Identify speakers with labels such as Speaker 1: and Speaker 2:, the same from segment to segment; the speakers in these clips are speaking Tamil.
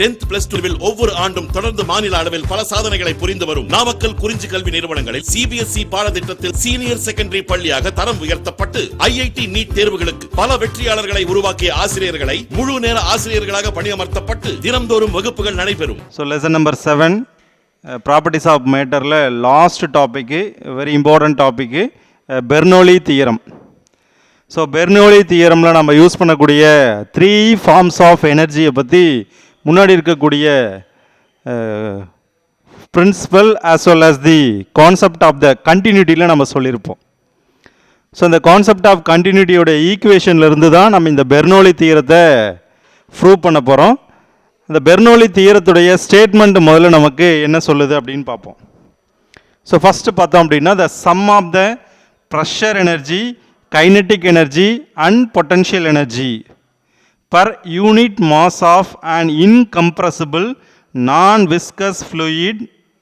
Speaker 1: 10th plus 2 ஒவ்வொரு ஆண்டும் தொடர்ந்து மாநில அளவில் பல சாதனைகளை புரிந்து வரும் நாமக்கல் குறிஞ்சி கல்வி நிறுவனங்களில் CBSE பாடத்திட்டத்தில் சீனியர் செகண்டரி பள்ளியாக தரம் உயர்த்தப்பட்டு IIT நீட் தேர்வுகளுக்கு பல வெற்றியாளர்களை உருவாக்கிய ஆசிரியர்களை முழு நேர ஆசிரியர்களாக பணியமர்த்தப்பட்டு தினம்தோறும் வகுப்புகள் நடைபெறும்.
Speaker 2: lesson number 7 properties of matterல last topic very important topic Bernoulli theorem. So Bernoulli theoremல நம்ம யூஸ் பண்ணக்கூடிய 3 forms of energy பத்தி முன்னாடி இருக்கக்கூடிய principle as well as the concept of the continuityல நம்ம சொல்லியிருப்போம். ஸோ இந்த கான்செப்ட் ஆஃப் கண்டினியூட்டியோட ஈக்குவேஷன்ல இருந்து தான் நம்ம இந்த பெர்னோலி தியரத்தை ப்ரூவ் பண்ண போகிறோம். இந்த பெர்னோலி தியரத்துடைய ஸ்டேட்மெண்ட் முதல்ல நமக்கு என்ன சொல்லுது அப்படின்னு பார்ப்போம். ஸோ ஃபஸ்ட்டு பார்த்தோம் அப்படின்னா the sum of the pressure energy, kinetic energy and potential energy per unit mass of an incompressible non-viscous fluid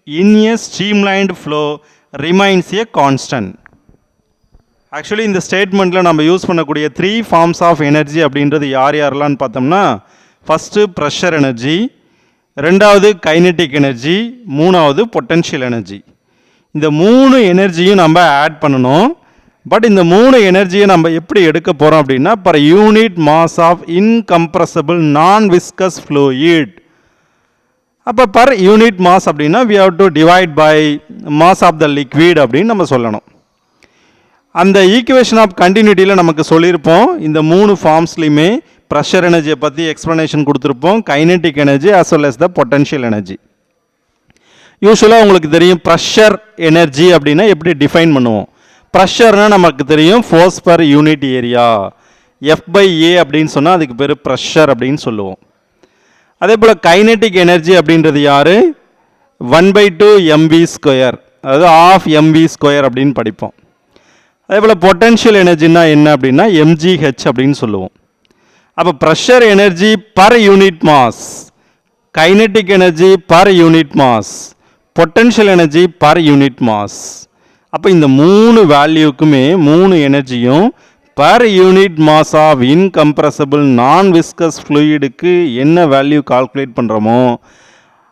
Speaker 2: in a streamlined flow remains a constant. Actually இந்த ஸ்டேட்மெண்ட்ல நம்ம யூஸ் பண்ணக்கூடிய 3 forms of energy அப்படின்றது யாரெல்லாம் பார்த்தோம்னா ஃபர்ஸ்ட் ப்ரெஷர் எனர்ஜி, ரெண்டாவது கைனெட்டிக் எனர்ஜி, மூணாவது பொட்டன்ஷியல் எனர்ஜி. இந்த மூணு எனர்ஜியும் நம்ம ஆட் பண்ணணும். பட் இந்த மூணு எனர்ஜியை நம்ம எப்படி எடுக்க போகிறோம் அப்படின்னா per unit mass of incompressible non viscous fluid. அப்போ பர் யூனிட் மாஸ் அப்படின்னா we have to divide by mass of the liquid அப்படின்னு நம்ம சொல்லணும். அந்த ஈக்குவேஷன் ஆஃப் கண்டினியூட்டியில் நமக்கு சொல்லியிருப்போம் இந்த மூணு ஃபார்ம்ஸ்லையுமே ப்ரெஷர் எனர்ஜியை பற்றி எக்ஸ்ப்ளனேஷன் கொடுத்துருப்போம், kinetic energy as well as the potential energy. யூஸ்வலாக உங்களுக்கு தெரியும் ப்ரெஷர் எனர்ஜி அப்படின்னா எப்படி டிஃபைன் பண்ணுவோம். ப்ரெஷர்னால் நமக்கு தெரியும் force per unit area, F/A அப்படின்னு சொன்னால் அதுக்கு பேர் ப்ரெஷர் அப்படின்னு சொல்லுவோம். அதே போல் கைனெட்டிக் எனர்ஜி அப்படின்றது யார் 1/2 mv², அதாவது ½ mv² அப்படின்னு படிப்போம். அதே போல் பொட்டன்ஷியல் எனர்ஜின்னா என்ன அப்படின்னா mgh அப்படின்னு சொல்லுவோம். அப்போ pressure energy per unit mass, kinetic energy per unit mass, potential energy per unit mass. அப்போ இந்த மூணு வேல்யூக்குமே மூணு எனர்ஜியும் per unit mass of incompressible non viscous ஃப்ளூயிடுக்கு என்ன வேல்யூ கால்குலேட் பண்ணுறோமோ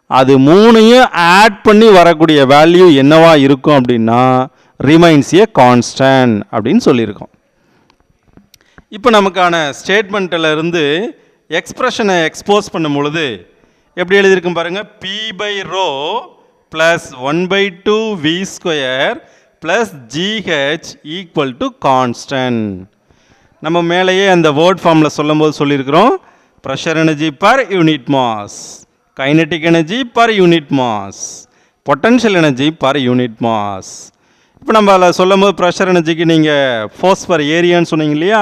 Speaker 2: அது மூணையும் ஆட் பண்ணி வரக்கூடிய வேல்யூ என்னவா இருக்கும் அப்படின்னா ரிமைன்ஸ் ஏ கான்ஸ்டன்ட் அப்படின்னு சொல்லியிருக்கோம். இப்போ நமக்கான ஸ்டேட்மெண்ட்டில் இருந்து எக்ஸ்பிரஷனை எக்ஸ்போஸ் பண்ணும் பொழுது எப்படி எழுதியிருக்கும் பாருங்கள், P/ρ + 1/2 v² plus GH equal to constant. நம்ம மேலேயே அந்த வேர்ட் ஃபார்மில் சொல்லும் போது சொல்லியிருக்கிறோம் pressure energy per unit mass, kinetic energy per unit mass, potential energy per unit mass. இப்போ நம்ம அதில் சொல்லும் போது ப்ரெஷர் எனர்ஜிக்கு நீங்கள் ஃபோர்ஸ் பர் ஏரியான்னு சொன்னீங்க இல்லையா,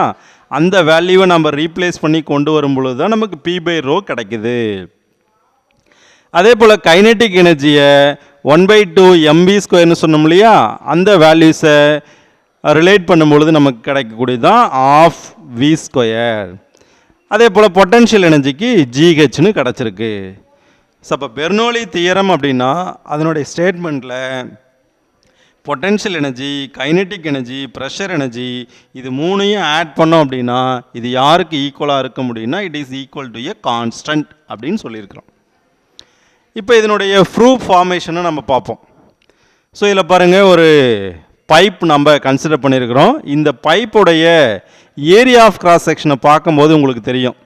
Speaker 2: அந்த வேல்யூவை நம்ம ரீப்ளேஸ் பண்ணி கொண்டு வரும் பொழுது தான் நமக்கு P/ρ கிடைக்குது. அதே போல் கைனெட்டிக் எனர்ஜியை 1/2 mv² சொன்னோம் இல்லையா, அந்த வேல்யூஸை ரிலேட் பண்ணும்பொழுது நமக்கு கிடைக்கக்கூடியது தான் ½ v². அதே போல் பொட்டன்ஷியல் எனர்ஜிக்கு GHன்னு கிடச்சிருக்கு. ஸோ அப்போ பெர்னோலி தியரம் அப்படின்னா அதனுடைய ஸ்டேட்மெண்ட்டில் potential energy, kinetic energy, pressure energy இது மூணையும் ஆட் பண்ணோம் அப்படின்னா இது யாருக்கு ஈக்குவலாக இருக்க முடியும்னா it is equal to a constant அப்படின்னு சொல்லியிருக்கிறோம். இப்போ இதனுடைய ப்ரூஃப் ஃபார்மேஷனை நம்ம பார்ப்போம். ஸோ இதில் பாருங்கள் ஒரு பைப் நம்ம கன்சிடர் பண்ணியிருக்கிறோம். இந்த பைப்புடைய ஏரியா ஆஃப் கிராஸ் செக்ஷனை பார்க்கும்போது உங்களுக்கு தெரியும்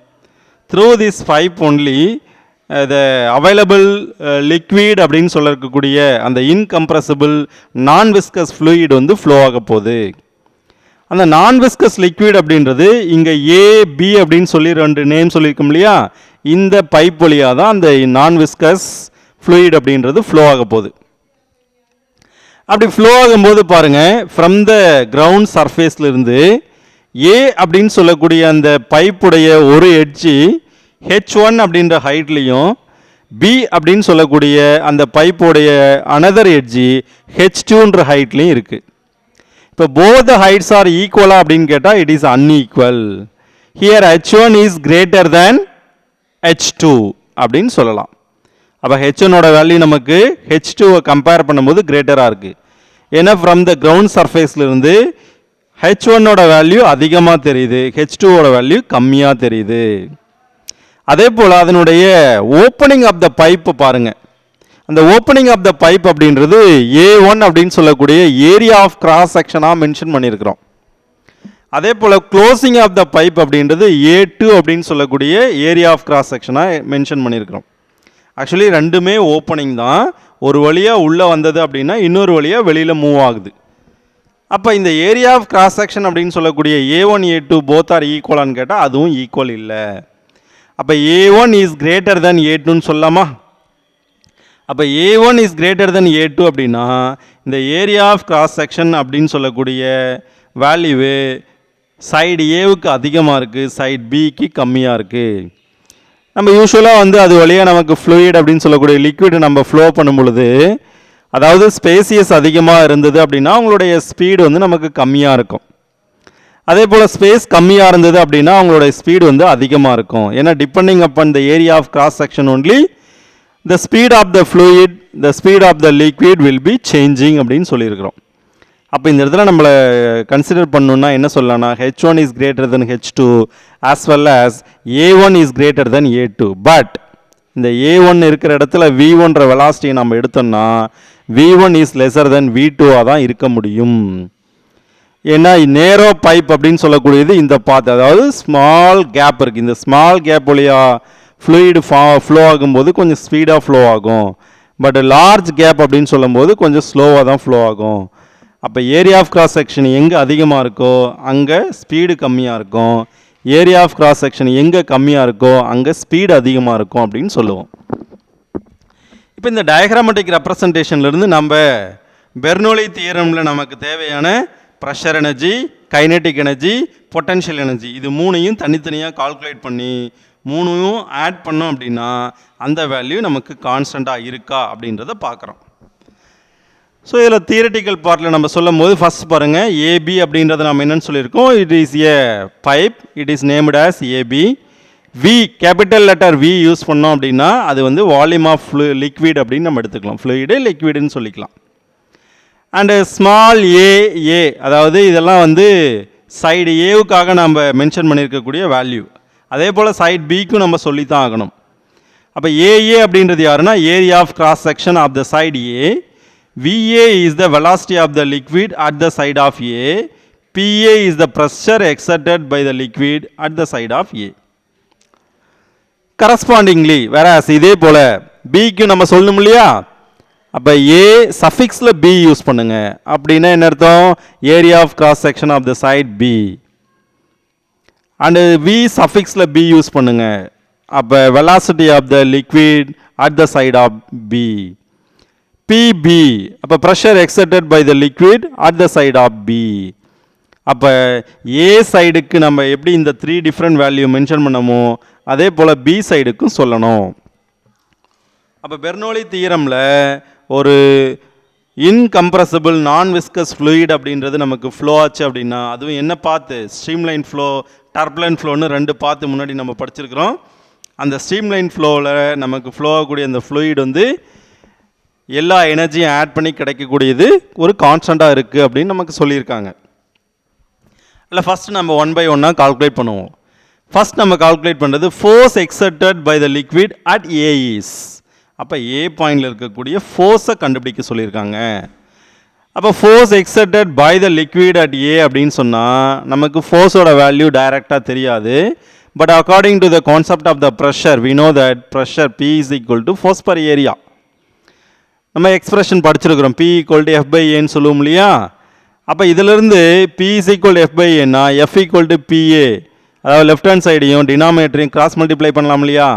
Speaker 2: through this pipe only the available liquid அப்படின்னு சொல்லக்கூடிய அந்த இன்கம்ப்ரெசிபிள் நான் விஸ்கஸ் ஃப்ளூயிட் வந்து ஃப்ளோ ஆக போகுது. அந்த நான் விஸ்கஸ் லிக்விட் அப்படின்றது இங்கே AB அப்படின்னு சொல்லி 2 நேம் சொல்லியிருக்கோம் இல்லையா, இந்த பைப் வழியாக தான் அந்த நான் விஸ்கஸ் ஃப்ளூயிட் அப்படின்றது ஃப்ளோ ஆக போகுது. அப்படி ஃப்ளோ ஆகும்போது பாருங்கள் ஃப்ரம் த கிரவுண்ட் சர்ஃபேஸ்லேருந்து A அப்படின்னு சொல்லக்கூடிய அந்த பைப்புடைய ஒரு எட்ஜி H1 அப்படின்ற ஹைட்லேயும் B அப்படின்னு சொல்லக்கூடிய அந்த பைப்புடைய அனதர் எட்ஜி H2ன்ற ஹைட்லேயும் இருக்குது. இப்போ போத் த ஹைட்ஸ் ஆர் ஈக்குவலா அப்படின்னு கேட்டால் it is unequal. Here H1 is greater than H2 அப்படின்னு சொல்லலாம். அப்போ H1ஓட வேல்யூ நமக்கு H2வை கம்பேர் பண்ணும்போது கிரேட்டராக இருக்குது. ஏன்னா ஃப்ரம் த கிரவுண்ட் சர்ஃபேஸ்லேருந்து H1ஓட வேல்யூ அதிகமாக தெரியுது, H2ஓட வேல்யூ கம்மியாக தெரியுது. அதே போல் அதனுடைய ஓப்பனிங் ஆஃப் த பைப்பு பாருங்கள். அந்த ஓப்பனிங் ஆஃப் த பைப் அப்படின்றது A1 அப்படின்னு சொல்லக்கூடிய ஏரியா ஆஃப் கிராஸ் செக்ஷனாக மென்ஷன் பண்ணியிருக்கிறோம். அதே போல் க்ளோசிங் ஆஃப் த பைப் அப்படின்றது A2 அப்படின்னு சொல்லக்கூடிய ஏரியா ஆஃப் கிராஸ் செக்ஷனாக மென்ஷன் பண்ணியிருக்கிறோம். ஆக்சுவலி ரெண்டுமே ஓப்பனிங் தான். ஒரு வழியாக உள்ளே வந்தது அப்படின்னா இன்னொரு வழியாக வெளியில் மூவ் ஆகுது. அப்போ இந்த ஏரியா ஆஃப் கிராஸ் செக்ஷன் அப்படின்னு சொல்லக்கூடிய A1 A2 போத் ஆர் ஈக்குவலான்னு கேட்டால் அதுவும் ஈக்குவல் இல்லை. அப்போ A1 இஸ் கிரேட்டர் தென் A2ன்னு சொல்லலாமா? அப்போ A1 is greater than A2 அப்படின்னா இந்த ஏரியா ஆஃப் கிராஸ் செக்ஷன் அப்படின்னு சொல்லக்கூடிய வேல்யூவு சைடு ஏவுக்கு அதிகமாக இருக்குது, சைடு பிக்கு கம்மியாக இருக்குது. நம்ம யூஸ்வலாக வந்து அது வழியாக நமக்கு ஃப்ளூயிட் அப்படின்னு சொல்லக்கூடிய லிக்விட் நம்ம ஃப்ளோ பண்ணும் பொழுது, அதாவது ஸ்பேசியஸ் அதிகமாக இருந்தது அப்படின்னா அவங்களுடைய ஸ்பீடு வந்து நமக்கு கம்மியாக இருக்கும். அதே போல் ஸ்பேஸ் கம்மியாக இருந்தது அப்படின்னா அவங்களுடைய ஸ்பீடு வந்து அதிகமாக இருக்கும். ஏன்னா depending upon the area of cross section only the speed of the fluid, the speed of the liquid will be changing அப்படின்னு சொல்லியிருக்கிறோம். அப்போ இந்த இடத்துல நம்மளை கன்சிடர் பண்ணணுன்னா என்ன சொல்லலாம்னா H1 is greater than H2 as well as A1 is greater than A2. But இந்த A1 இருக்கிற இடத்துல V1ன்ற வெலாசிட்டியை நம்ம எடுத்தோம்னா V1 is lesser than V2 தான் இருக்க முடியும். ஏன்னா நேரோ பைப் அப்படின்னு சொல்லக்கூடியது இந்த பாத், அதாவது ஸ்மால் கேப் இருக்குது. இந்த ஸ்மால் கேப் வழியாக ஃப்ளூயிடு ஃப்ளோ ஆகும்போது கொஞ்சம் ஸ்பீடாக ஃப்ளோ ஆகும். பட் லார்ஜ் கேப் அப்படின்னு சொல்லும்போது கொஞ்சம் ஸ்லோவாக தான் ஃப்ளோ ஆகும். அப்போ ஏரியா ஆஃப் கிராஸ் செக்ஷன் எங்கே அதிகமாக இருக்கோ அங்கே ஸ்பீடு கம்மியாக இருக்கும். ஏரியா ஆஃப் கிராஸ் செக்ஷன் எங்கே கம்மியாக இருக்கோ அங்கே ஸ்பீடு அதிகமாக இருக்கும் அப்படின்னு சொல்லுவோம். இப்போ இந்த டயக்ராமட்டிக் ரெப்ரசன்டேஷன்லேருந்து நம்ம பெர்னோலி தியரமில் நமக்கு தேவையான pressure energy, kinetic energy, potential energy இது மூணையும் தனித்தனியாக கால்குலேட் பண்ணி மூணையும் ஆட் பண்ணோம் அப்படின்னா அந்த வேல்யூ நமக்கு கான்ஸ்டண்ட்டாக இருக்கா அப்படின்றத பார்க்குறோம். ஸோ இதில் தியரட்டிக்கல் பார்ட்டில் நம்ம சொல்லும் போது ஃபஸ்ட் பாருங்கள், ஏபி அப்படின்றத நம்ம என்னென்னு சொல்லியிருக்கோம். It is a pipe, it is named as AB. V capital letter V use பண்ணோம் அப்படின்னா அது வந்து வால்யூம் ஆஃப் லிக்விட் அப்படின்னு நம்ம எடுத்துக்கலாம். ஃப்ளூயிடு லிக்விடுன்னு சொல்லிக்கலாம். அண்டு ஸ்மால் ஏ, அதாவது இதெல்லாம் வந்து சைடு ஏவுக்காக நம்ம மென்ஷன் பண்ணியிருக்கக்கூடிய வேல்யூ. அதே போல் சைட் பிக்கும் நம்ம சொல்லித்தான் ஆகணும். அப்போ ஏஏ அப்படின்றது யாருன்னா area of cross section of the side A. VA is the velocity of the liquid at the side of A. PA is the pressure exerted by the liquid at the side of A. Correspondingly whereas இதே போல் பிக்கு நம்ம சொல்லணும் இல்லையா? அப்போ ஏ சஃபிக்ஸில் பி யூஸ் பண்ணுங்க. அப்படின்னா என்ன அர்த்தம்? Area of cross section of the side B. And V சஃபிக்ஸில் பி யூஸ் பண்ணுங்க. அப்போ velocity of the liquid at the side of B. PB அப்போ pressure exerted by the liquid at the side of B. அப்போ ஏ சைடுக்கு நம்ம எப்படி இந்த 3 டிஃப்ரெண்ட் வேல்யூ மென்ஷன் பண்ணமோ அதே போல் பி சைடுக்கும் சொல்லணும். அப்போ பெர்னோலி தியரமில் ஒரு இன்கம்ப்ரசிபிள் நான் விஸ்கஸ் ஃப்ளூயிட் அப்படின்றது நமக்கு ஃப்ளோ ஆச்சு அப்படின்னா அதுவும் என்ன பார்த்து ஸ்ட்ரீம்லைன் ஃப்ளோ, டர்புலன்ட் ஃப்ளோன்னு 2 பார்த்து முன்னாடி நம்ம படிச்சிருக்கிறோம். அந்த ஸ்ட்ரீம்லைன் ஃப்ளோவில் நமக்கு ஃப்ளோ ஆகக்கூடிய அந்த ஃப்ளூயிட் வந்து எல்லா எனர்ஜியும் ஆட் பண்ணி கிடைக்கக்கூடியது ஒரு கான்ஸ்டண்ட்டாக இருக்குது அப்படின்னு நமக்கு சொல்லியிருக்காங்க. இல்லை ஃபஸ்ட்டு நம்ம 1 by 1 கால்குலேட் பண்ணுவோம். ஃபஸ்ட் நம்ம கால்குலேட் பண்ணுறது force exerted by the liquid at A is. அப்போ ஏ பாயிண்டில் இருக்கக்கூடிய ஃபோர்ஸை கண்டுபிடிக்க சொல்லியிருக்காங்க. அப்போ force exerted by the liquid at A அப்படின்னு சொன்னால் நமக்கு ஃபோர்ஸோட வேல்யூ டைரெக்டாக தெரியாது. But according to the concept of the pressure we know that pressure P is equal to force per area. நம்ம எக்ஸ்பிரஷன் படிச்சிருக்கிறோம், P equal to F by ஏன்னு சொல்லுவோம் இல்லையா? அப்போ இதிலிருந்து P is equal to F by ஏன்னா F ஈக்குவல் டு PA, அதாவது லெஃப்ட் ஹேண்ட் சைடையும் டினாமினேட்டரையும் கிராஸ் மல்டிப்ளை பண்ணலாம் இல்லையா?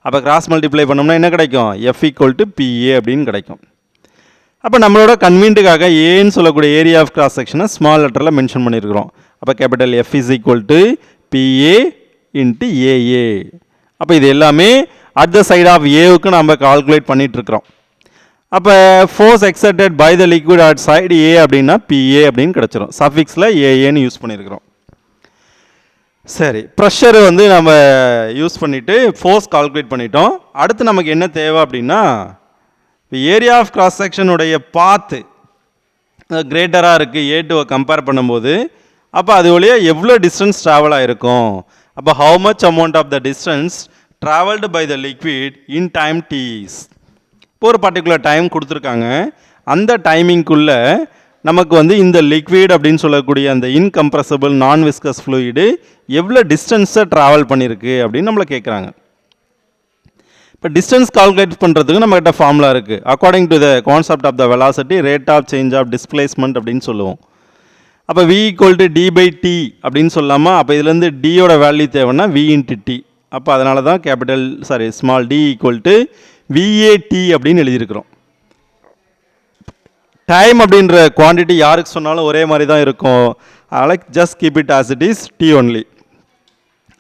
Speaker 2: அப்போ கிராஸ் மல்டிப்ளை பண்ணோம்னா என்ன கிடைக்கும்? F ஈக்குவல் டு PA அப்படின்னு கிடைக்கும். அப்போ நம்மளோட கன்வீனியன்ட்டுக்காக ஏன்னு சொல்லக்கூடிய ஏரியா ஆஃப் கிராஸ் செக்ஷனை ஸ்மால் லெட்டரில் மென்ஷன் பண்ணியிருக்கிறோம். அப்போ capital F is equal to PA into AA. அப்போ இது எல்லாமே அட் த சைட் ஆஃப் ஏவுக்கு நம்ம கால்குலேட் பண்ணிகிட்ருக்கிறோம். அப்போ force exerted by the liquid at side A அப்படின்னா PA அப்படின்னு கிடச்சிரும். சஃபிக்ஸில் ஏஏன்னு யூஸ் பண்ணியிருக்கிறோம். சரி, ப்ரெஷர் வந்து நம்ம யூஸ் பண்ணிவிட்டு ஃபோர்ஸ் கால்குலேட் பண்ணிட்டோம். அடுத்து நமக்கு என்ன தேவை அப்படின்னா இப்போ ஏரியா ஆஃப் கிராஸ் செக்ஷனுடைய பாத்து கிரேட்டராக இருக்குது A2 கம்பேர் பண்ணும்போது. அப்போ அது வழியாக எவ்வளோ டிஸ்டன்ஸ் ட்ராவல் ஆகிருக்கும்? அப்போ how much amount of the distance travelled by the liquid in time t's. இப்போ ஒரு பர்டிகுலர் டைம் கொடுத்துருக்காங்க, அந்த டைமிங்குள்ளே நமக்கு வந்து இந்த லிக்விட் அப்படின்னு சொல்லக்கூடிய அந்த இன்கம்ப்ரெசபிள் நான் விஸ்கஸ் ஃப்ளூயிடு எவ்வளோ டிஸ்டன்ஸை ட்ராவல் பண்ணியிருக்கு அப்படின்னு நம்மளை கேட்குறாங்க. இப்போ டிஸ்டன்ஸ் கால்குலேட் பண்ணுறதுக்கு நம்மகிட்ட ஃபார்முலா இருக்குது. According to the concept of the velocity rate of change of displacement அப்படின்னு சொல்லுவோம். அப்போ v equal to d by t அப்படின்னு சொல்லாமா, அப்போ இதுலேருந்து டியோட வேல்யூ தேவைன்னா v இன்ட்டு டி. அப்போ அதனால தான் small d equal to VAT அப்படின்னு எழுதியிருக்கிறோம். டைம் அப்படின்ற குவான்டிட்டி யாருக்கு சொன்னாலும் ஒரே மாதிரி தான் இருக்கும், அதனால் just keep it as it is T only.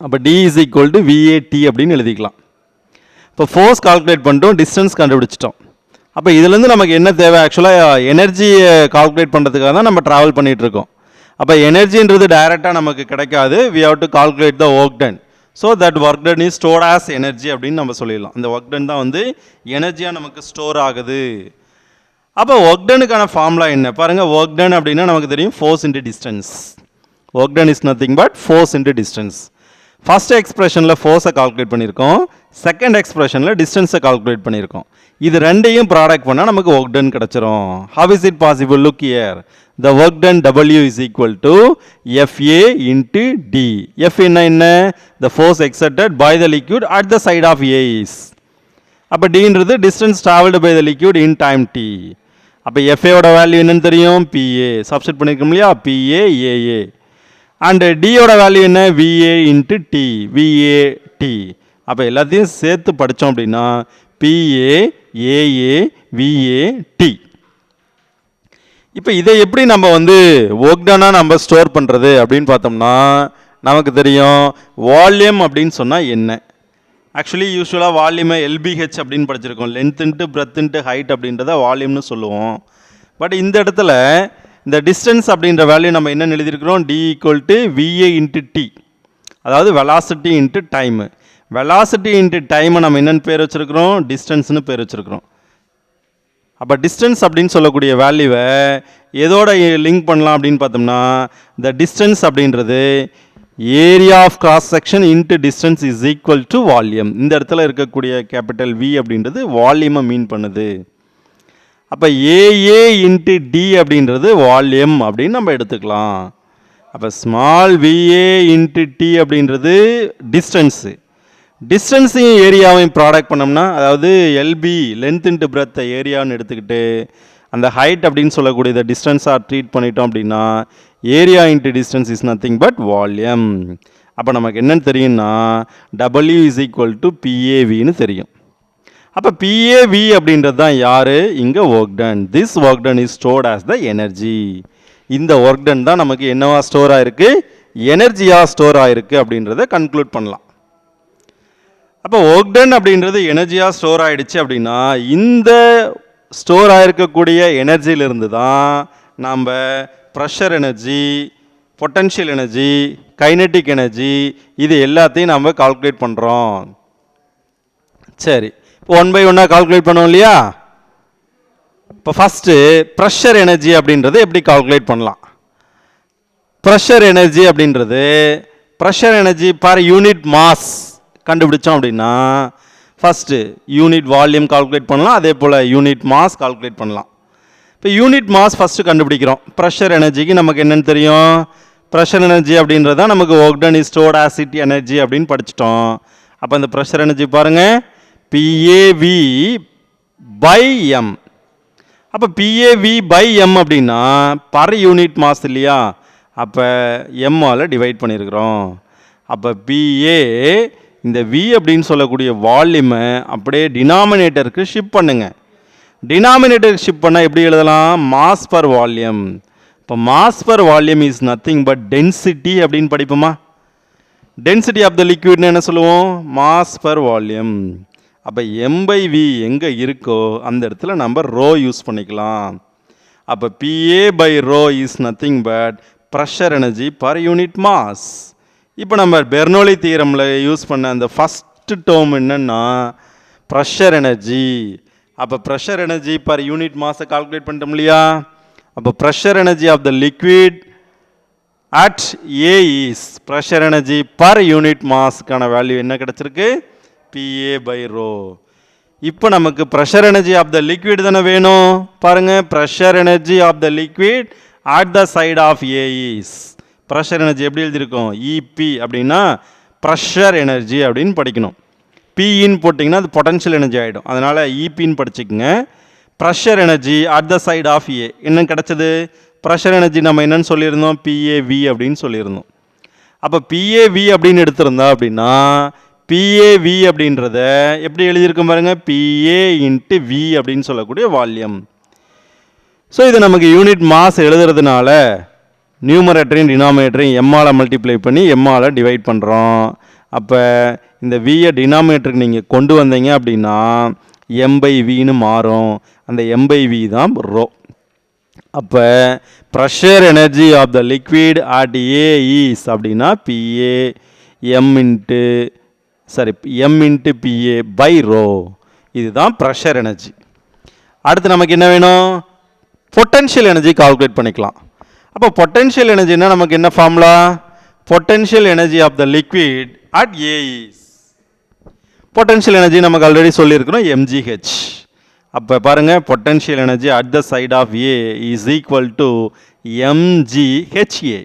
Speaker 2: அப்போ T is equal to VAT அப்படின்னு எழுதிக்கலாம். இப்போ ஃபோர்ஸ் கால்குலேட் பண்ணிட்டோம், டிஸ்டன்ஸ் கண்டுபிடிச்சிட்டோம். அப்போ இதுலேருந்து நமக்கு என்ன தேவை, ஆக்சுவலாக எனர்ஜியை கால்குலேட் பண்ணுறதுக்காக தான் நம்ம ட்ராவல் பண்ணிகிட்ருக்கோம். அப்போ எனர்ஜின்றது டைரெக்டாக நமக்கு கிடைக்காது, we have to calculate the work done. So that work done is stored as energy அப்படின்னு நம்ம சொல்லிடலாம். அந்த ஒர்க் டன் தான் வந்து எனர்ஜியாக நமக்கு ஸ்டோர் ஆகுது. அப்போ ஒர்க் டனுக்கான ஃபார்முலா என்ன பாருங்கள், ஒர்க் டன் அப்படின்னா நமக்கு தெரியும் force into distance. Work done is nothing but force into distance. First எக்ஸ்பிரஷனில் ஃபோர்ஸை கால்குலேட் பண்ணியிருக்கோம், செகண்ட் எக்ஸ்பிரஷனில் டிஸ்டன்ஸை கால்குலேட் பண்ணியிருக்கோம். இது ரெண்டையும் ப்ராடக்ட் பண்ணால் நமக்கு ஒர்க் டன் கிடச்சிரும். How is it possible, look here. The work done W is equal to FA into D. F என்ன the force exerted by the liquid at the side of A is. அப்போ Dன்றது distance traveled by the liquid in time T. அப்போ FA ஓட வேல்யூ என்னன்னு தெரியும், PA. சப்ஸ்டிட் பண்ணியிருக்கோம் இல்லையா, PA AA. அண்ட் டியோட வேல்யூ என்ன, VA into T, VAT. அப்போ எல்லாத்தையும் சேர்த்து படித்தோம் அப்படின்னா PA AA VAT. இப்போ இதை எப்படி நம்ம வந்து ஒர்க் டனாக நம்ம ஸ்டோர் பண்ணுறது அப்படின்னு பார்த்தோம்னா நமக்கு தெரியும் வால்யூம் அப்படின்னு சொன்னால் என்ன. ஆக்சுவலி யூஸ்வலாக வால்யூமை எல்பிஹெச் அப்படின்னு படிச்சிருக்கோம், length into breadth into height அப்படின்றத வால்யூம்னு சொல்லுவோம். பட் இந்த இடத்துல இந்த டிஸ்டன்ஸ் அப்படின்ற வேல்யூ நம்ம என்ன எழுதியிருக்கிறோம், T equal to VA into T, அதாவது velocity into time. Velocity into டைமை நம்ம என்னென்னு பேர் வச்சுருக்கிறோம், டிஸ்டன்ஸ்னு பேர் வச்சுருக்கிறோம். அப்போ டிஸ்டன்ஸ் அப்படின்னு சொல்லக்கூடிய வேல்யூவை எதோட லிங்க் பண்ணலாம் அப்படின்னு பார்த்தோம்னா, இந்த டிஸ்டன்ஸ் அப்படின்றது area of cross section into distance is equal to volume. இந்த இடத்துல இருக்கக்கூடிய கேபிட்டல் வி அப்படின்றது வால்யூமை மீன் பண்ணுது. அப்போ ஏஏ இன்ட்டு டி அப்படின்றது வால்யூம் அப்படின்னு நம்ம எடுத்துக்கலாம். அப்போ ஸ்மால் விஏ இன்ட்டு டி அப்படின்றது டிஸ்டன்ஸு. டிஸ்டன்ஸையும் ஏரியாவையும் ப்ராடக்ட் பண்ணோம்னா, அதாவது எல்பி லென்த் இன்ட்டு பிரெத் ஏரியான்னு எடுத்துக்கிட்டு அந்த ஹைட் அப்படின்னு சொல்லக்கூடியதை டிஸ்டன்ஸாக ட்ரீட் பண்ணிட்டோம் அப்படின்னா area into distance is nothing but volume. அப்போ நமக்கு என்னென்னு தெரியும்னா W இஸ் ஈக்குவல் டு PAVன்னு தெரியும். அப்போ PAV அப்படின்றது தான் யார், இங்கே work done. This work done is stored as the energy. இந்த ஒர்க் டன் தான் நமக்கு என்னவா ஸ்டோர் ஆகிருக்கு, எனர்ஜியாக ஸ்டோர் ஆகிருக்கு அப்படின்றத கன்க்ளூட் பண்ணலாம். அப்போ ஒர்க் டன் அப்படின்றது எனர்ஜியாக ஸ்டோர் ஆகிடுச்சு அப்படின்னா இந்த ஸ்டோர் ஆகிருக்கக்கூடிய எனர்ஜியிலிருந்து தான் நாம் pressure energy, potential energy, kinetic energy இது எல்லாத்தையும் நம்ம கால்குலேட் பண்ணுறோம். சரி, இப்போ 1 by 1 கால்குலேட் பண்ணுவோம் இல்லையா. இப்போ ஃபஸ்ட்டு ப்ரெஷர் எனர்ஜி அப்படின்றது எப்படி கால்குலேட் பண்ணலாம். ப்ரெஷர் எனர்ஜி அப்படின்றது pressure energy per unit mass கண்டுபிடிச்சோம் அப்படின்னா ஃபஸ்ட்டு யூனிட் வால்யூம் கால்குலேட் பண்ணலாம், அதே போல் யூனிட் மாஸ் கால்குலேட் பண்ணலாம். இப்போ யூனிட் மாஸ் ஃபஸ்ட்டு கண்டுபிடிக்கிறோம். ப்ரெஷர் எனர்ஜிக்கு நமக்கு என்னென்னு தெரியும், ப்ரெஷர் எனர்ஜி அப்படின்றது தான் நமக்கு work done is stored as heat energy அப்படின்னு படிச்சிட்டோம். அப்போ இந்த ப்ரெஷர் எனர்ஜி பாருங்கள் PAV by M. அப்போ PAV by M அப்படின்னா பர் யூனிட் மாஸ் இல்லையா, அப்போ எம்மால் டிவைட் பண்ணியிருக்கிறோம். அப்போ PA இந்த V அப்படின்னு சொல்லக்கூடிய வால்யூமை அப்படியே டினாமினேட்டருக்கு ஷிஃப்ட் பண்ணுங்க. டினாமினேட்டருக்கு ஷிஃப்ட் பண்ணால் எப்படி எழுதலாம், மாஸ் பர் வால்யூம். இப்போ mass per volume is nothing but density அப்படின்னு படிப்போமா. டென்சிட்டி ஆஃப் த லிக்விட்னு என்ன சொல்லுவோம், மாஸ் பர் வால்யூம். அப்போ M/V எங்கே இருக்கோ அந்த இடத்துல நம்ம ரோ யூஸ் பண்ணிக்கலாம். அப்போ PA by rho is nothing but pressure energy per unit mass. இப்போ நம்ம பெர்னோலி தியரமில் யூஸ் பண்ண அந்த ஃபஸ்ட்டு டேர்ம் என்னென்னா ப்ரெஷர் எனர்ஜி. அப்போ ப்ரெஷர் எனர்ஜி பர் யூனிட் மாஸை கால்குலேட் பண்ணிட்டோம் இல்லையா. அப்போ pressure energy of the liquid at A is pressure energy per unit மாஸ்க்கான வேல்யூ என்ன கிடச்சிருக்கு, PA by rho. இப்போ நமக்கு pressure energy of the liquid தானே வேணும். பாருங்க, pressure energy of the liquid at the side of A is. Pressure energy எப்படி எழுதியிருக்கோம்? இபி அப்படின்னா ப்ரெஷர் எனர்ஜி அப்படின்னு படிக்கணும். பின்னு போட்டிங்கன்னா அது பொட்டன்ஷியல் எனர்ஜி ஆகிடும். அதனால் இபின்னு படிச்சுக்கோங்க. Pressure energy at the side of A என்ன கிடச்சது? ப்ரெஷர் எனர்ஜி நம்ம என்னன்னு சொல்லியிருந்தோம்? பிஏவி அப்படின்னு சொல்லியிருந்தோம். அப்போ பிஏவி அப்படின்னு எடுத்திருந்தா அப்படின்னா பிஏவி அப்படின்றத எப்படி எழுதியிருக்கோம் பாருங்க, பிஏ இன்ட்டு வி அப்படின்னு சொல்லக்கூடிய வால்யூம். ஸோ இது நமக்கு யூனிட் மாஸ் எழுதுறதுனால நியூமரேட்டரையும் டினாமினேட்டரையும் எம்மால் மல்டிப்ளை பண்ணி எம்மால் டிவைட் பண்ணுறோம். அப்போ இந்த வியை டினாமினேட்டருக்கு நீங்கள் கொண்டு வந்தீங்க அப்படின்னா எம்/வின்னு மாறும். அந்த எம்/வி தான் ரோ. அப்போ pressure energy of the liquid at A is அப்படின்னா PA M into PA by rho. இதுதான் ப்ரெஷர் எனர்ஜி. அடுத்து நமக்கு என்ன வேணும்? பொட்டன்ஷியல் எனர்ஜி கால்குலேட் பண்ணிக்கலாம். அப்போ பொட்டன்ஷியல் எனர்ஜினா நமக்கு என்ன formula? Potential energy of the liquid at A is. Potential energy நமக்கு ஆல்ரெடி சொல்லியிருக்கிறோம், mgh. அப்போ பாருங்கள், potential energy at the side of A is equal to mgha.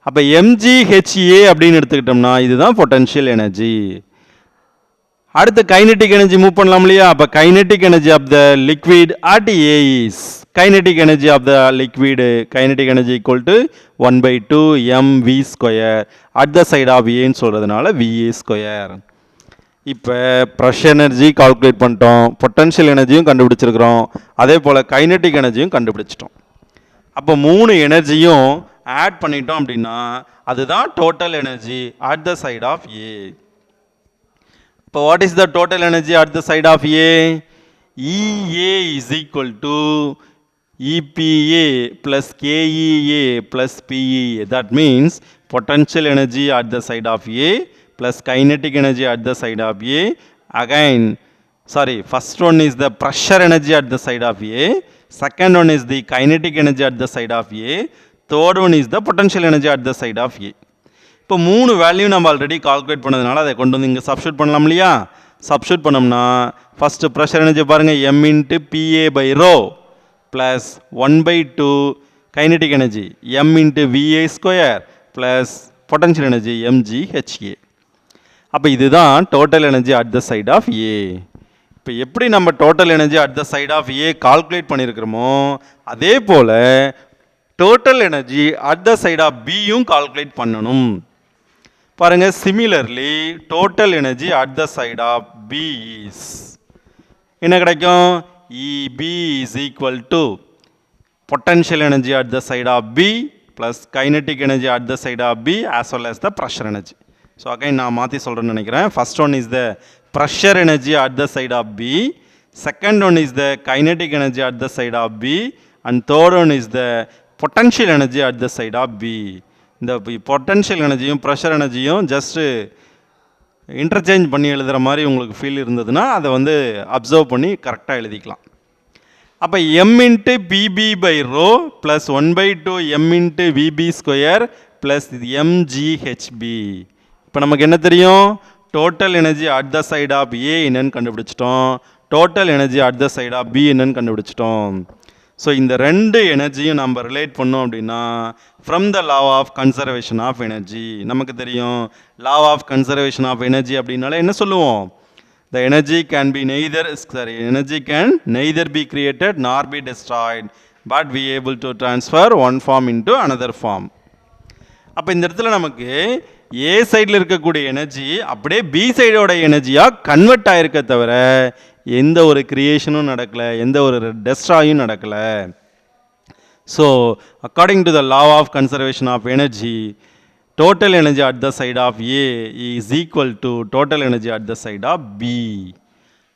Speaker 2: அப்போ mgha அப்படின்னு எடுத்துக்கிட்டோம்னா இதுதான் பொட்டன்ஷியல் எனர்ஜி. அடுத்து கைனெட்டிக் எனர்ஜி மூவ் பண்ணலாம் இல்லையா? அப்போ kinetic energy of the liquid at A is. Kinetic energy of the liquid kinetic energy equal to 1/2 mv square at the side of ஏன்னு சொல்கிறதுனால VA ஸ்கொயர். இப்போ ப்ரெஷர் எனர்ஜி கால்குலேட் பண்ணிட்டோம், பொட்டன்ஷியல் எனர்ஜியும் கண்டுபிடிச்சிருக்கிறோம், அதே போல் கைனெட்டிக் எனர்ஜியும் கண்டுபிடிச்சிட்டோம். அப்போ 3 எனர்ஜியும் ஆட் பண்ணிட்டோம் அப்படின்னா அதுதான் total energy at the side of A. இப்போ what is the total energy at the side of A? EA is equal to EPA plus KEA plus PEA. That means potential energy at the side of A plus kinetic energy at the side of A. Again, first one is the pressure energy at the side of A. Second one is the kinetic energy at the side of A. Third one is the potential energy at the side of A. இப்போ 3 வேல்யூ நம்ம ஆல்ரெடி கால்குலேட் பண்ணதுனால அதை கொண்டு வந்து இங்கே சப்ஸ்டியூட் பண்ணலாம் இல்லையா? சப்ஸ்டியூட் பண்ணோம்னா ஃபஸ்ட்டு ப்ரெஷர் எனர்ஜி பாருங்கள், m into PA by rho plus 1/2 kinetic energy m into VA square plus potential energy mgha. அப்போ இதுதான் total energy at the side of A. இப்போ எப்படி நம்ம total energy at the side of A calculate பண்ணியிருக்கிறோமோ அதே போல் total energy at the side of பியும் கால்குலேட் பண்ணணும். பாருங்க, similarly total energy at the side of B is என்ன கிடைக்கும்? EB is equal to potential energy at the side of B plus kinetic energy at the side of B as well as the pressure energy. So again நான் மாற்றி சொல்கிறேன்னு நினைக்கிறேன். First one is the pressure energy at the side of B, second one is the kinetic energy at the side of B, and third one is the potential energy at the side of B. இந்த பொட்டன்ஷியல் எனர்ஜியும் ப்ரெஷர் எனர்ஜியும் ஜஸ்ட்டு இன்டர்சேஞ்ச் பண்ணி எழுதுகிற மாதிரி உங்களுக்கு ஃபீல் இருந்ததுன்னா அதை வந்து அப்சர்வ் பண்ணி கரெக்டாக எழுதிக்கலாம். அப்போ m into PB by rho plus 1/2 m into VB square plus mgHB. இப்போ நமக்கு என்ன தெரியும்? Total energy at the side of A என்னன்னு கண்டுபிடிச்சிட்டோம், total energy at the side of B என்னன்னு கண்டுபிடிச்சிட்டோம். ஸோ இந்த 2 எனர்ஜியும் நம்ம ரிலேட் பண்ணோம் அப்படின்னா from the law of conservation of energy நமக்கு தெரியும். Law of conservation of energy அப்படின்னால என்ன சொல்லுவோம்? The energy can be energy can neither be created nor be destroyed but we able to transfer one form into another form. அப்போ இந்த இடத்துல நமக்கு ஏ சைடில் இருக்கக்கூடிய எனர்ஜி அப்படியே பி சைடோட எனர்ஜியாக கன்வெர்ட் ஆகிருக்க தவிர எந்த ஒரு கிரியேஷனும் நடக்கலை, எந்த ஒரு டெஸ்ட்ராயும் நடக்கலை. So according to the law of conservation of energy total energy at the side of A is equal to total energy at the side of B.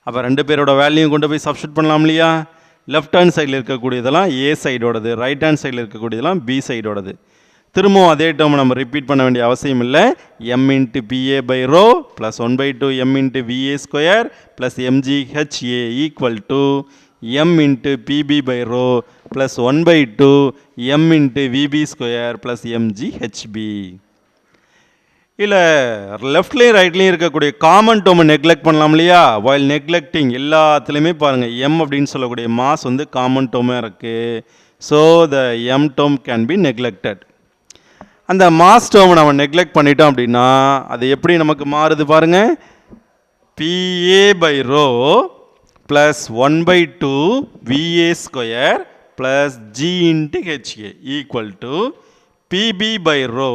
Speaker 2: அப்போ 2 பேரோட வேல்யூயும் கொண்டு போய் சப்ஸ்டியூட் பண்ணலாம் இல்லையா? லெஃப்ட் ஹேண்ட் சைடில் இருக்கக்கூடியதெல்லாம் ஏ சைடோடது, ரைட் ஹேண்ட் சைடில் இருக்கக்கூடியதெல்லாம் பி சைடோடது. திரும்பவும் அதே டேர்ம் நம்ம ரிப்பீட் பண்ண வேண்டிய அவசியம் இல்லை. m into PA by rho plus 1/2 m into VA square plus mgHA equal to m into PB by rho plus 1/2 m into VB square plus mgHB. இல்லை லெஃப்ட்லேயும் ரைட்லேயும் இருக்கக்கூடிய காமன் டேர்மை நெக்லெக்ட் பண்ணலாம் இல்லையா? வைல் நெக்லெக்டிங் எல்லாத்துலேயுமே பாருங்கள் எம் அப்படின்னு சொல்லக்கூடிய மாஸ் வந்து காமன் டேர்மாக இருக்குது. So the M term can be neglected. அந்த மாஸ் டேர்மை நம்ம நெக்லெக்ட் பண்ணிட்டோம் அப்படின்னா அது எப்படி நமக்கு மாறுது பாருங்கள். PA by rho plus 1 by 2 VA square plus G into HA equal to PB by rho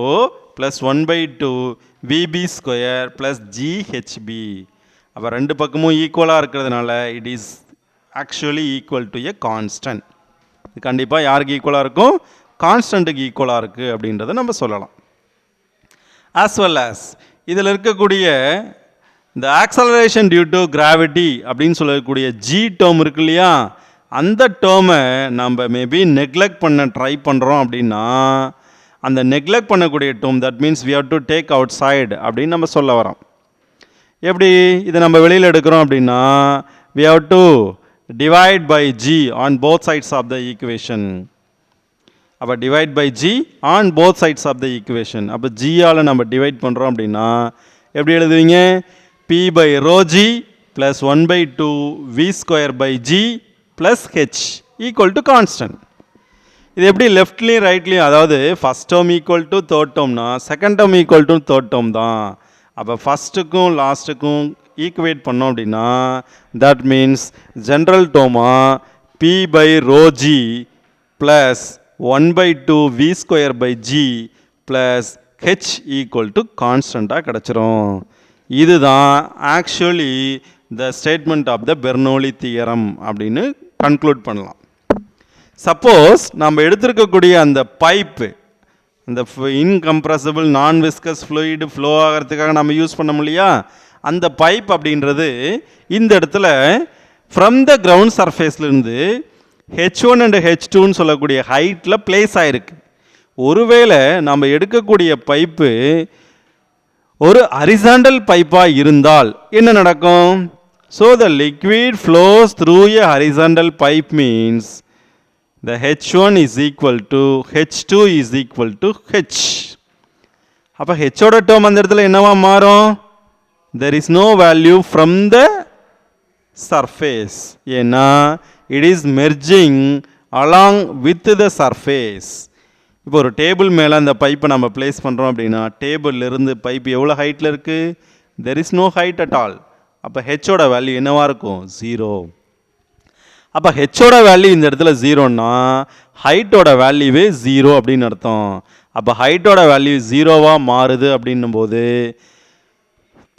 Speaker 2: plus 1 by 2 VB square plus GHB. அப்போ ரெண்டு பக்கமும் ஈக்குவலாக இருக்கிறதுனால it is actually equal to a constant. இது கண்டிப்பாக யாருக்கு ஈக்குவலாக இருக்கும்? கான்ஸ்டன்ட்டுக்கு ஈக்குவலாக இருக்குது அப்படின்றத நம்ம சொல்லலாம். as well as இதில் இருக்கக்கூடிய இந்த ஆக்சலரேஷன் டியூ டு கிராவிட்டி அப்படின்னு சொல்லக்கூடிய ஜி டேர்ம் இருக்கு இல்லையா? அந்த டேர்மை நம்ம மேபி நெக்லெக்ட் பண்ண ட்ரை பண்ணுறோம் அப்படின்னா அந்த நெக்லெக்ட் பண்ணக்கூடிய term that means we have to take out side அப்படின்னு நம்ம சொல்ல வரோம். எப்படி இதை நம்ம வெளியில் எடுக்கிறோம் அப்படின்னா we have to divide by G on both sides of the equation. அப்போ divide by G on both sides of the equation. அப்போ ஜியால் நம்ம டிவைட் பண்ணுறோம் அப்படின்னா எப்படி எழுதுவீங்க? P by rho G plus 1 by 2 V square by G plus H equal to constant. இது எப்படி லெஃப்ட்லேயும் ரைட்லேயும், அதாவது first term equal to third டேர்ம்னா second term equal to third term தான். அப்போ ஃபஸ்ட்டுக்கும் லாஸ்ட்டுக்கும் ஈக்குவேட் பண்ணோம் அப்படின்னா தட் மீன்ஸ் ஜென்ரல் டேர்மா P by rho G plus 1 by 2 V square by G plus H equal to கான்ஸ்டண்ட்டாக கிடச்சிரும். இதுதான் actually the statement of the Bernoulli theorem அப்படின்னு கன்க்ளூட் பண்ணலாம். சப்போஸ் நம்ம எடுத்திருக்கக்கூடிய அந்த பைப்பு, அந்த இன்கம்ப்ரஸபிள் நான் விஸ்கஸ் ஃப்ளூயிடு ஃப்ளோ ஆகிறதுக்காக நம்ம யூஸ் பண்ண முடியா? அந்த பைப் அப்படின்றது இந்த இடத்துல ஃப்ரம் த கிரவுண்ட் சர்ஃபேஸ்லேருந்து H1 அண்ட் H2ன்னு சொல்லக்கூடிய ஹைட்டில் பிளேஸ் ஆகிருக்கு. ஒருவேளை நம்ம எடுக்கக்கூடிய பைப்பு ஒரு ஹரிசாண்டல் பைப்பாக இருந்தால் என்ன நடக்கும்? So the liquid flows through a horizontal pipe means the H1 is equal to H2 is equal to H. அப்போ ஹெச்சோட டேர்ம் அந்த இடத்துல என்னவா மாறும்? There is no value from the surface. ஏன்னா it is merging along with the surface. இப்போ ஒரு டேபிள் மேலே அந்த பைப்பை நம்ம பிளேஸ் பண்ணுறோம் அப்படின்னா டேபிள்லேருந்து பைப் எவ்வளோ ஹைட்டில் இருக்குது? There is no height at all. அப்போ ஹெச்சோட வேல்யூ என்னவாக இருக்கும்? 0. அப்போ ஹெச்சோட வேல்யூ இந்த இடத்துல 0ன்னா ஹைட்டோட வேல்யூவே 0 அப்படின்னு அர்த்தம். அப்போ ஹைட்டோட வேல்யூ 0வாக மாறுது அப்படின்னும் போது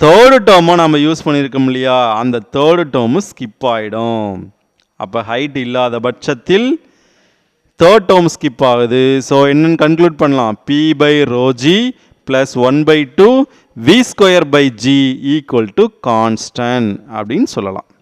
Speaker 2: தேர்டு டேர்மும் நம்ம யூஸ் பண்ணியிருக்கோம் இல்லையா? அந்த தேர்டு டேர்மும் ஸ்கிப் ஆகிடும். அப்போ ஹைட் இல்லாத பட்சத்தில் தேர்ட் டேர்ம் ஸ்கிப் ஆகுது. ஸோ என்னன்னு கன்க்ளூட் பண்ணலாம்? P by rho G plus 1 by 2 V square by G equal to constant அப்படின்னு சொல்லலாம்.